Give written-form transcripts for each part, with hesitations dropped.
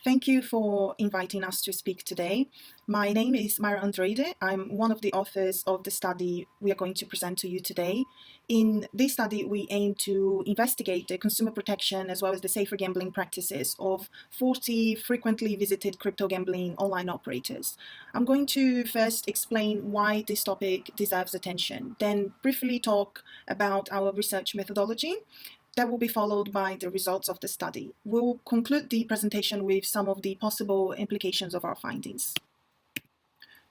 Thank you for inviting us to speak today. My name is Andrade. I'm one of the authors of the study we are going to present to you today. In this study, we aim to investigate the consumer protection as well as the safer gambling practices of 40 frequently visited crypto gambling online operators. I'm going to first explain why this topic deserves attention, then briefly talk about our research methodology. That will be followed by the results of the study. We'll conclude the presentation with some of the possible implications of our findings.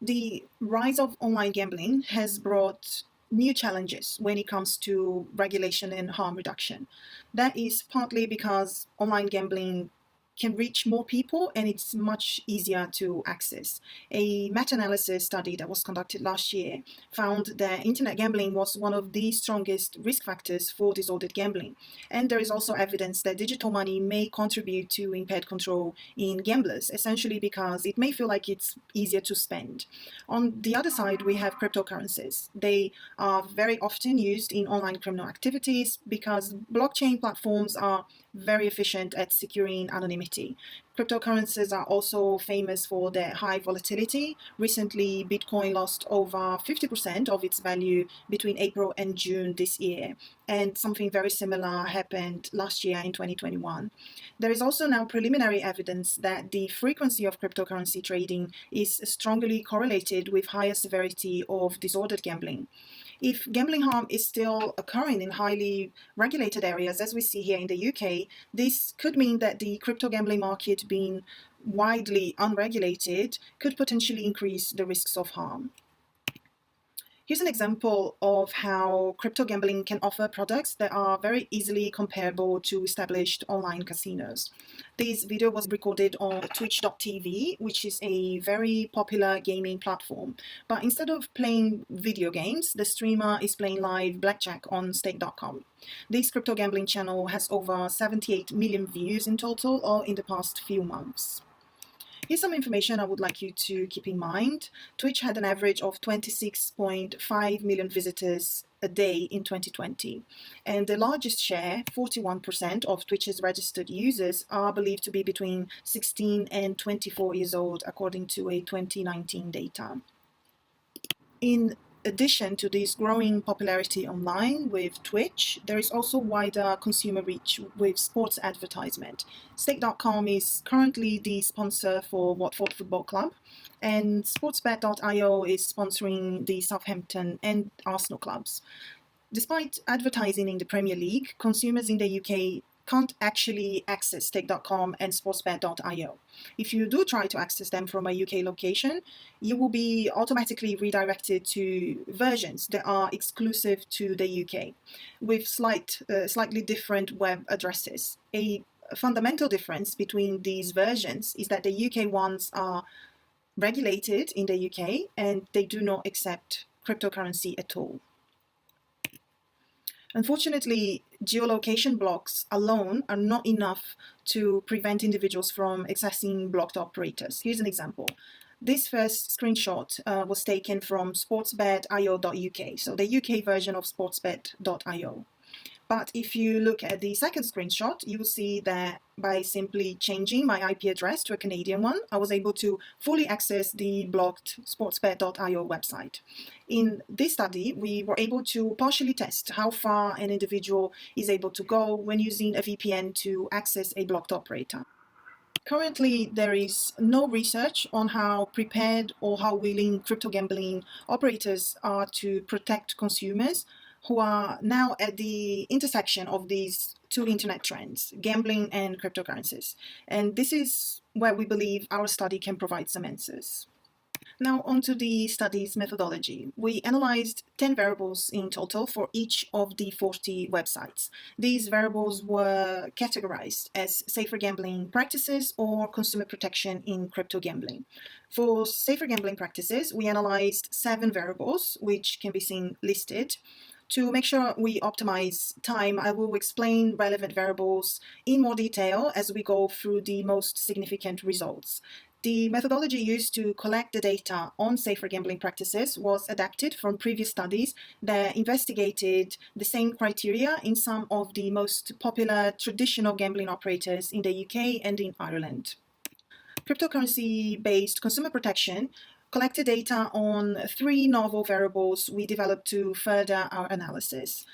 The rise of online gambling has brought new challenges when it comes to regulation and harm reduction. That is partly because online gambling can reach more people and it's much easier to access. A meta-analysis study that was conducted last year found that internet gambling was one of the strongest risk factors for disordered gambling. And there is also evidence that digital money may contribute to impaired control in gamblers, essentially because it may feel like it's easier to spend. On the other side, we have cryptocurrencies. They are very often used in online criminal activities because blockchain platforms are very efficient at securing anonymity. Cryptocurrencies are also famous for their high volatility. Recently, Bitcoin lost over 50% of its value between April and June this year, and something very similar happened last year in 2021. There is also now preliminary evidence that the frequency of cryptocurrency trading is strongly correlated with higher severity of disordered gambling. If gambling harm is still occurring in highly regulated areas, as we see here in the UK, this could mean that the crypto gambling market being widely unregulated could potentially increase the risks of harm. Here's an example of how crypto gambling can offer products that are very easily comparable to established online casinos. This video was recorded on twitch.tv, which is a very popular gaming platform. But instead of playing video games, the streamer is playing live blackjack on stake.com. This crypto gambling channel has over 78 million views in total, all in the past few months. Here's some information I would like you to keep in mind. Twitch had an average of 26.5 million visitors a day in 2020. And the largest share, 41% of Twitch's registered users, are believed to be between 16 and 24 years old, according to a 2019 data. In addition to this growing popularity online with Twitch, there is also wider consumer reach with sports advertisement. Stake.com is currently the sponsor for Watford Football Club, and sportsbet.io is sponsoring the Southampton and Arsenal clubs. Despite advertising in the Premier League, consumers in the UK can't actually access stake.com and sportsbet.io. If you do try to access them from a UK location, you will be automatically redirected to versions that are exclusive to the UK with slightly different web addresses. A fundamental difference between these versions is that the UK ones are regulated in the UK and they do not accept cryptocurrency at all. Unfortunately, geolocation blocks alone are not enough to prevent individuals from accessing blocked operators. Here's an example. This first screenshot was taken from sportsbet.io.uk, so the UK version of sportsbet.io. But if you look at the second screenshot, you will see that by simply changing my IP address to a Canadian one, I was able to fully access the blocked sportsbet.io website. In this study, we were able to partially test how far an individual is able to go when using a VPN to access a blocked operator. Currently, there is no research on how prepared or how willing crypto gambling operators are to protect consumers who are now at the intersection of these two internet trends, gambling and cryptocurrencies. And this is where we believe our study can provide some answers. Now onto the study's methodology. We analyzed 10 variables in total for each of the 40 websites. These variables were categorized as safer gambling practices or consumer protection in crypto gambling. For safer gambling practices, we analyzed 7 variables, which can be seen listed. To make sure we optimize time, I will explain relevant variables in more detail as we go through the most significant results. The methodology used to collect the data on safer gambling practices was adapted from previous studies that investigated the same criteria in some of the most popular traditional gambling operators in the UK and in Ireland. Cryptocurrency-based consumer protection collected data on 3 novel variables we developed to further our analysis.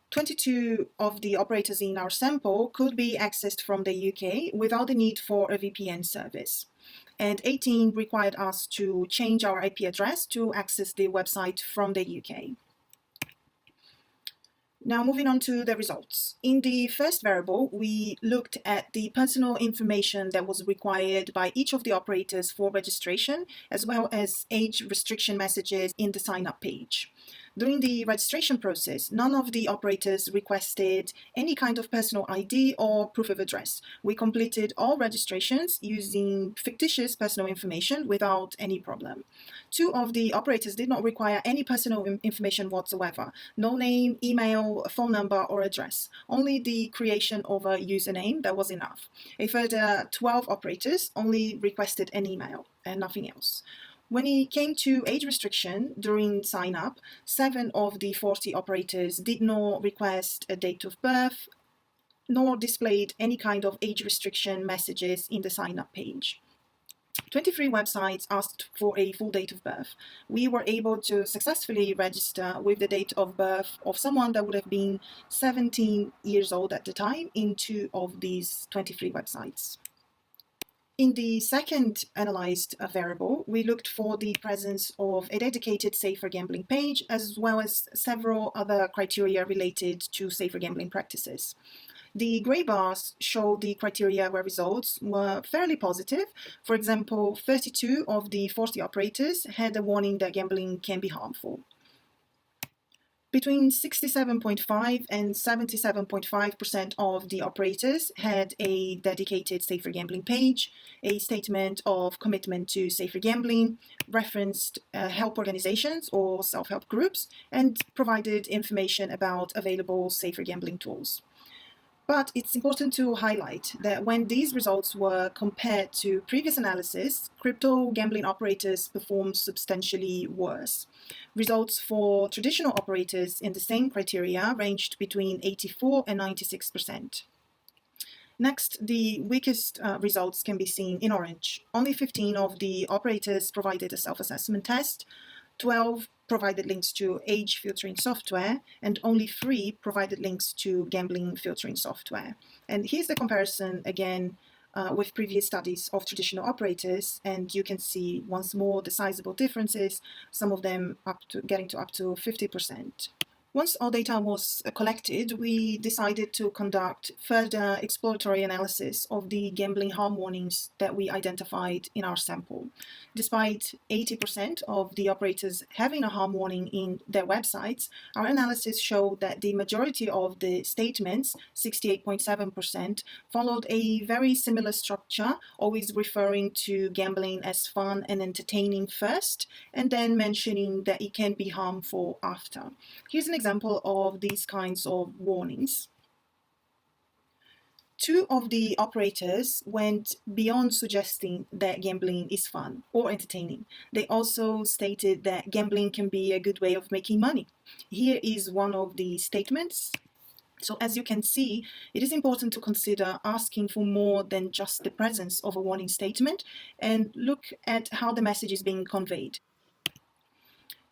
22 of the operators in our sample could be accessed from the UK without the need for a VPN service. And 18 required us to change our IP address to access the website from the UK. Now moving on to the results. In the first variable, we looked at the personal information that was required by each of the operators for registration, as well as age restriction messages in the sign-up page. During the registration process, none of the operators requested any kind of personal ID or proof of address. We completed all registrations using fictitious personal information without any problem. 2 of the operators did not require any personal information whatsoever. No name, email, phone number, or address. Only the creation of a username, that was enough. A further 12 operators only requested an email and nothing else. When it came to age restriction during sign-up, 7 of the 40 operators did not request a date of birth, nor displayed any kind of age restriction messages in the sign-up page. 23 websites asked for a full date of birth. We were able to successfully register with the date of birth of someone that would have been 17 years old at the time in 2 of these 23 websites. In the second analyzed variable, we looked for the presence of a dedicated safer gambling page, as well as several other criteria related to safer gambling practices. The gray bars show the criteria where results were fairly positive. For example, 32 of the 40 operators had a warning that gambling can be harmful. Between 67.5 and 77.5% of the operators had a dedicated safer gambling page, a statement of commitment to safer gambling, referenced help organizations or self-help groups, and provided information about available safer gambling tools. But it's important to highlight that when these results were compared to previous analysis, crypto gambling operators performed substantially worse. Results for traditional operators in the same criteria ranged between 84 and 96%. Next, the weakest results can be seen in orange. Only 15 of the operators provided a self-assessment test, 12 provided links to age filtering software, and only 3 provided links to gambling filtering software. And here's the comparison again with previous studies of traditional operators, and you can see once more the sizable differences, some of them getting to up to 50%. Once all data was collected, we decided to conduct further exploratory analysis of the gambling harm warnings that we identified in our sample. Despite 80% of the operators having a harm warning in their websites, our analysis showed that the majority of the statements, 68.7%, followed a very similar structure, always referring to gambling as fun and entertaining first, and then mentioning that it can be harmful after. Here's an example of these kinds of warnings. 2 of the operators went beyond suggesting that gambling is fun or entertaining. They also stated that gambling can be a good way of making money. Here is one of the statements. So as you can see, it is important to consider asking for more than just the presence of a warning statement and look at how the message is being conveyed.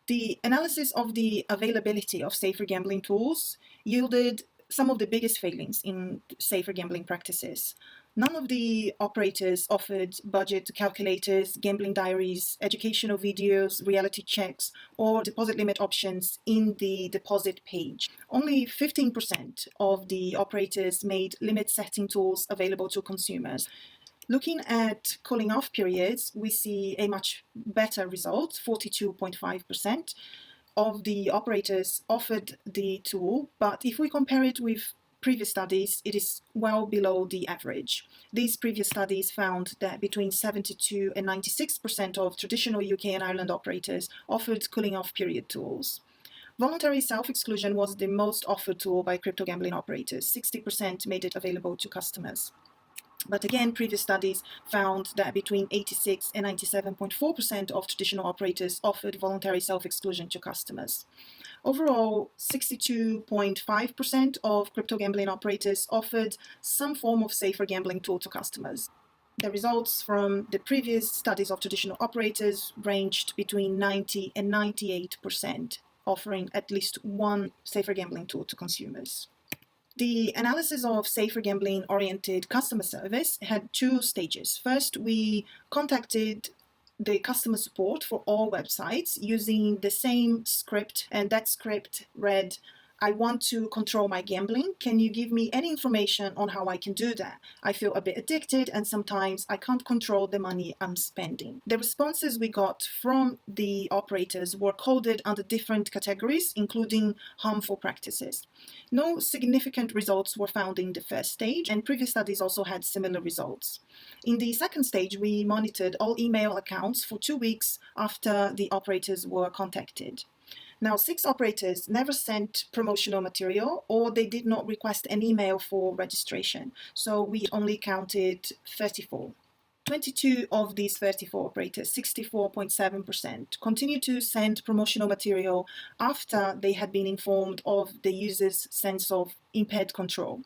The analysis of the availability of safer gambling tools yielded some of the biggest failings in safer gambling practices. None of the operators offered budget calculators, gambling diaries, educational videos, reality checks, or deposit limit options in the deposit page. Only 15% of the operators made limit setting tools available to consumers. Looking at cooling off periods, we see a much better result. 42.5% of the operators offered the tool, but if we compare it with previous studies, it is well below the average. These previous studies found that between 72 and 96% of traditional UK and Ireland operators offered cooling off period tools. Voluntary self-exclusion was the most offered tool by crypto gambling operators. 60% made it available to customers. But again, previous studies found that between 86 and 97.4% of traditional operators offered voluntary self-exclusion to customers. Overall, 62.5% of crypto gambling operators offered some form of safer gambling tool to customers. The results from the previous studies of traditional operators ranged between 90 and 98%, offering at least one safer gambling tool to consumers. The analysis of safer gambling-oriented customer service had two stages. First, we contacted the customer support for all websites using the same script, and that script read, "I want to control my gambling. Can you give me any information on how I can do that? I feel a bit addicted and sometimes I can't control the money I'm spending." The responses we got from the operators were coded under different categories, including harmful practices. No significant results were found in the first stage, and previous studies also had similar results. In the second stage, we monitored all email accounts for 2 weeks after the operators were contacted. Now, 6 operators never sent promotional material, or they did not request an email for registration, so we only counted 34. 22 of these 34 operators, 64.7%, continued to send promotional material after they had been informed of the user's sense of impaired control.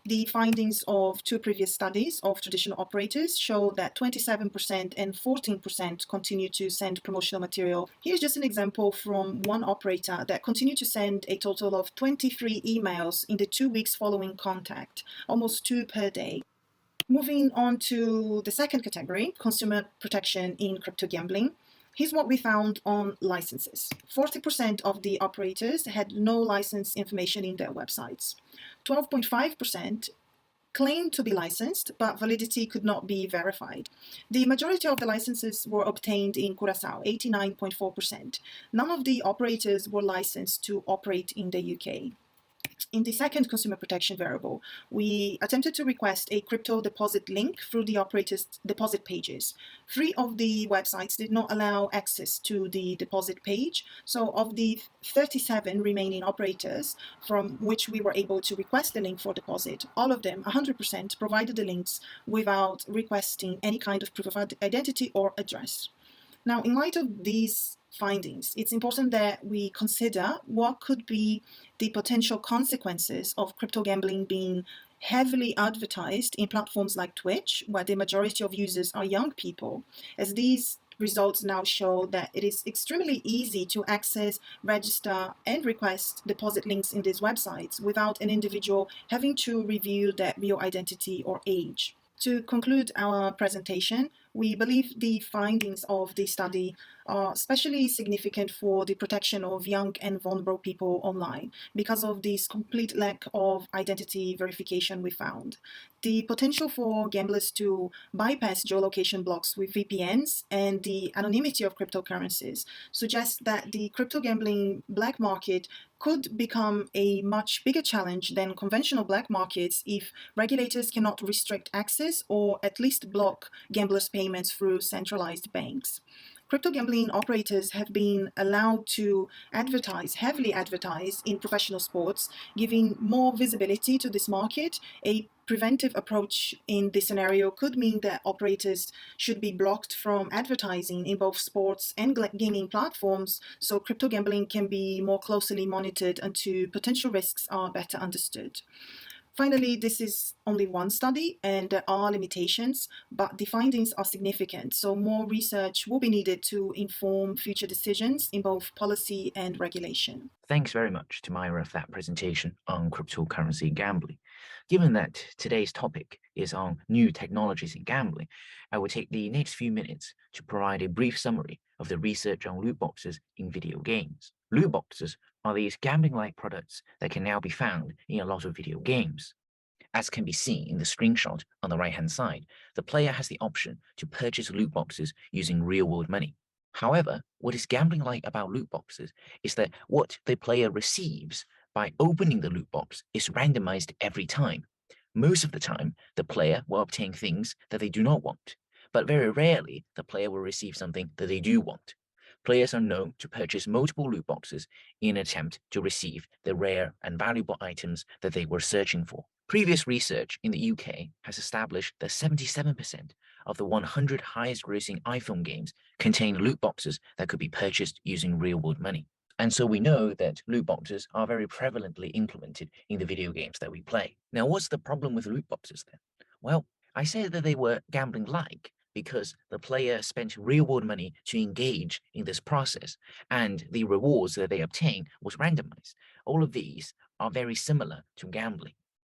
The findings of 2 previous studies of traditional operators show that 27% and 14% continue to send promotional material. Here's just an example from one operator that continued to send a total of 23 emails in the 2 weeks following contact, almost 2 per day. Moving on to the second category, consumer protection in crypto gambling. Here's what we found on licenses. 40% of the operators had no license information in their websites. 12.5% claimed to be licensed, but validity could not be verified. The majority of the licenses were obtained in Curaçao, 89.4%. None of the operators were licensed to operate in the UK. In the second consumer protection variable, we attempted to request a crypto deposit link through the operator's deposit pages. 3 of the websites did not allow access to the deposit page, so of the 37 remaining operators from which we were able to request the link for deposit, all of them, 100%, provided the links without requesting any kind of proof of identity or address. Now, in light of these findings, it's important that we consider what could be the potential consequences of crypto gambling being heavily advertised in platforms like Twitch, where the majority of users are young people, as these results now show that it is extremely easy to access, register, and request deposit links in these websites without an individual having to reveal their real identity or age. To conclude our presentation, we believe the findings of the study are especially significant for the protection of young and vulnerable people online because of this complete lack of identity verification we found. The potential for gamblers to bypass geolocation blocks with VPNs and the anonymity of cryptocurrencies suggests that the crypto gambling black market could become a much bigger challenge than conventional black markets if regulators cannot restrict access or at least block gamblers' payments through centralized banks. Crypto gambling operators have been allowed to heavily advertise in professional sports, giving more visibility to this market. A preventive approach in this scenario could mean that operators should be blocked from advertising in both sports and gaming platforms, so crypto gambling can be more closely monitored until potential risks are better understood. Finally, this is only one study and there are limitations, but the findings are significant, so more research will be needed to inform future decisions in both policy and regulation. Thanks very much to Myra for that presentation on cryptocurrency gambling. Given that today's topic is on new technologies in gambling, I will take the next few minutes to provide a brief summary of the research on loot boxes in video games. Loot boxes are these gambling-like products that can now be found in a lot of video games. As can be seen in the screenshot on the right-hand side, the player has the option to purchase loot boxes using real-world money. However, what is gambling-like about loot boxes is that what the player receives by opening the loot box is randomized every time. Most of the time, the player will obtain things that they do not want, but very rarely the player will receive something that they do want. Players are known to purchase multiple loot boxes in an attempt to receive the rare and valuable items that they were searching for. Previous research in the UK has established that 77% of the 100 highest grossing iPhone games contain loot boxes that could be purchased using real-world money. And so we know that loot boxes are very prevalently implemented in the video games that we play. Now, what's the problem with loot boxes then? Well, I said that they were gambling-like because the player spent real-world money to engage in this process, and the rewards that they obtain was randomized. All of these are very similar to gambling.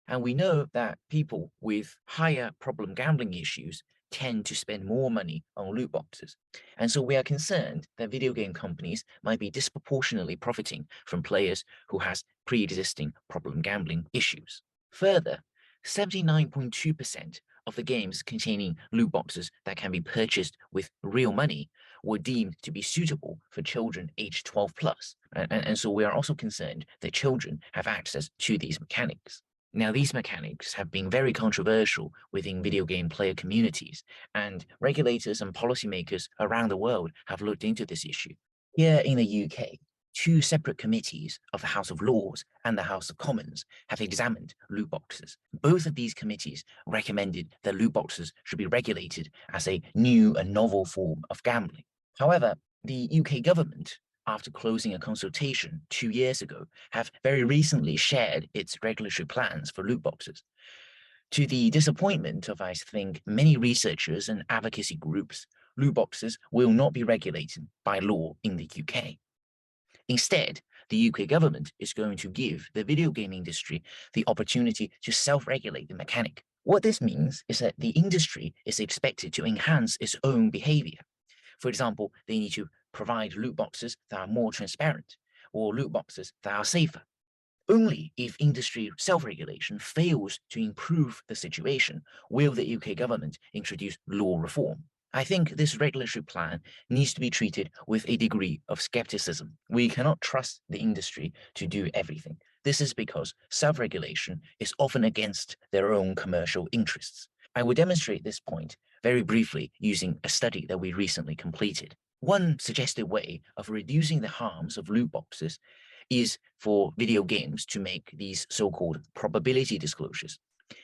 And we know that people with higher problem gambling issues tend to spend more money on loot boxes. And so we are concerned that video game companies might be disproportionately profiting from players who has pre-existing problem gambling issues. Further, 79.2% of the games containing loot boxes that can be purchased with real money were deemed to be suitable for children aged 12 plus. And so we are also concerned that children have access to these mechanics. Now, these mechanics have been very controversial within video game player communities, and regulators and policymakers around the world have looked into this issue. Here in the UK, two separate committees of the House of Lords and the House of Commons have examined loot boxes. Both of these committees recommended that loot boxes should be regulated as a new and novel form of gambling. However, the UK government, after closing a consultation 2 years ago, have very recently shared its regulatory plans for loot boxes. To the disappointment of, I think, many researchers and advocacy groups, loot boxes will not be regulated by law in the UK. Instead, the UK government is going to give the video game industry the opportunity to self-regulate the mechanic. What this means is that the industry is expected to enhance its own behavior. For example, they need to provide loot boxes that are more transparent or loot boxes that are safer. Only if industry self-regulation fails to improve the situation will the UK government introduce law reform. I think this regulatory plan needs to be treated with a degree of skepticism. We cannot trust the industry to do everything. This is because self-regulation is often against their own commercial interests. I will demonstrate this point very briefly using a study that we recently completed. One suggested way of reducing the harms of loot boxes is for video games to make these so-called probability disclosures.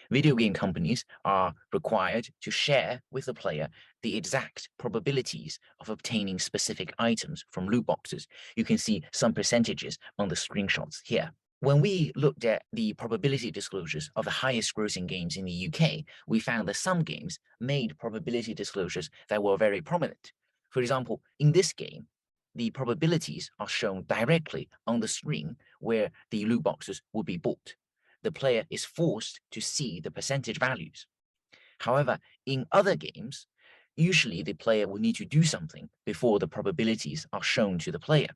Video game companies are required to share with the player the exact probabilities of obtaining specific items from loot boxes. You can see some percentages on the screenshots here. When we looked at the probability disclosures of the highest grossing games in the UK, we found that some games made probability disclosures that were very prominent. For example, in this game, the probabilities are shown directly on the screen where the loot boxes will be bought. The player is forced to see the percentage values. However, in other games, usually the player will need to do something before the probabilities are shown to the player.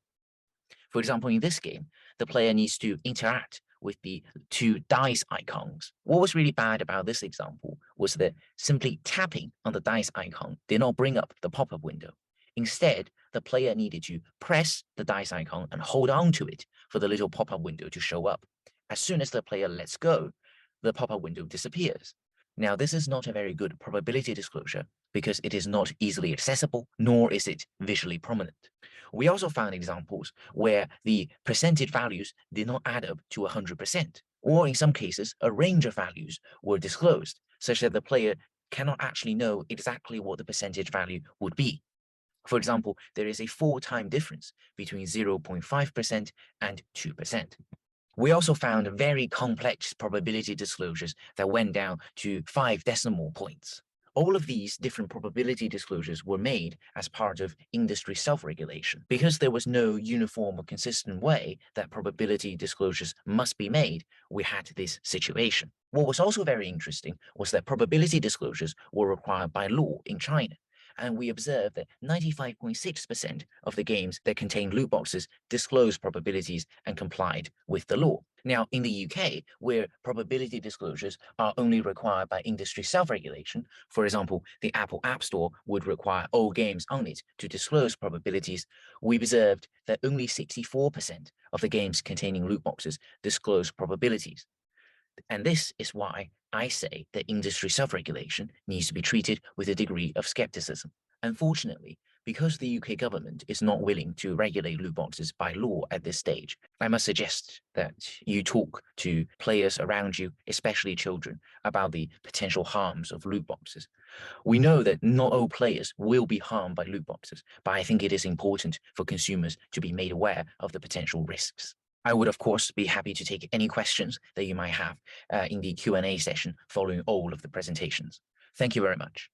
For example, in this game, the player needs to interact with the two dice icons. What was really bad about this example was that simply tapping on the dice icon did not bring up the pop-up window. Instead, the player needed to press the dice icon and hold on to it for the little pop-up window to show up. As soon as the player lets go, the pop-up window disappears. Now, this is not a very good probability disclosure because it is not easily accessible, nor is it visually prominent. We also found examples where the percentage values did not add up to 100%, or in some cases, a range of values were disclosed, such that the player cannot actually know exactly what the percentage value would be. For example, there is a 4-time difference between 0.5% and 2%. We also found very complex probability disclosures that went down to 5 decimal points. All of these different probability disclosures were made as part of industry self-regulation. Because there was no uniform or consistent way that probability disclosures must be made, we had this situation. What was also very interesting was that probability disclosures were required by law in China. And we observed that 95.6% of the games that contained loot boxes disclosed probabilities and complied with the law. Now, in the UK, where probability disclosures are only required by industry self-regulation, for example, the Apple App Store would require all games on it to disclose probabilities, we observed that only 64% of the games containing loot boxes disclose probabilities. And this is why I say that industry self-regulation needs to be treated with a degree of skepticism. Unfortunately, because the UK government is not willing to regulate loot boxes by law at this stage, I must suggest that you talk to players around you, especially children, about the potential harms of loot boxes. We know that not all players will be harmed by loot boxes, but I think it is important for consumers to be made aware of the potential risks. I would, of course, be happy to take any questions that you might have in the Q&A session following all of the presentations. Thank you very much.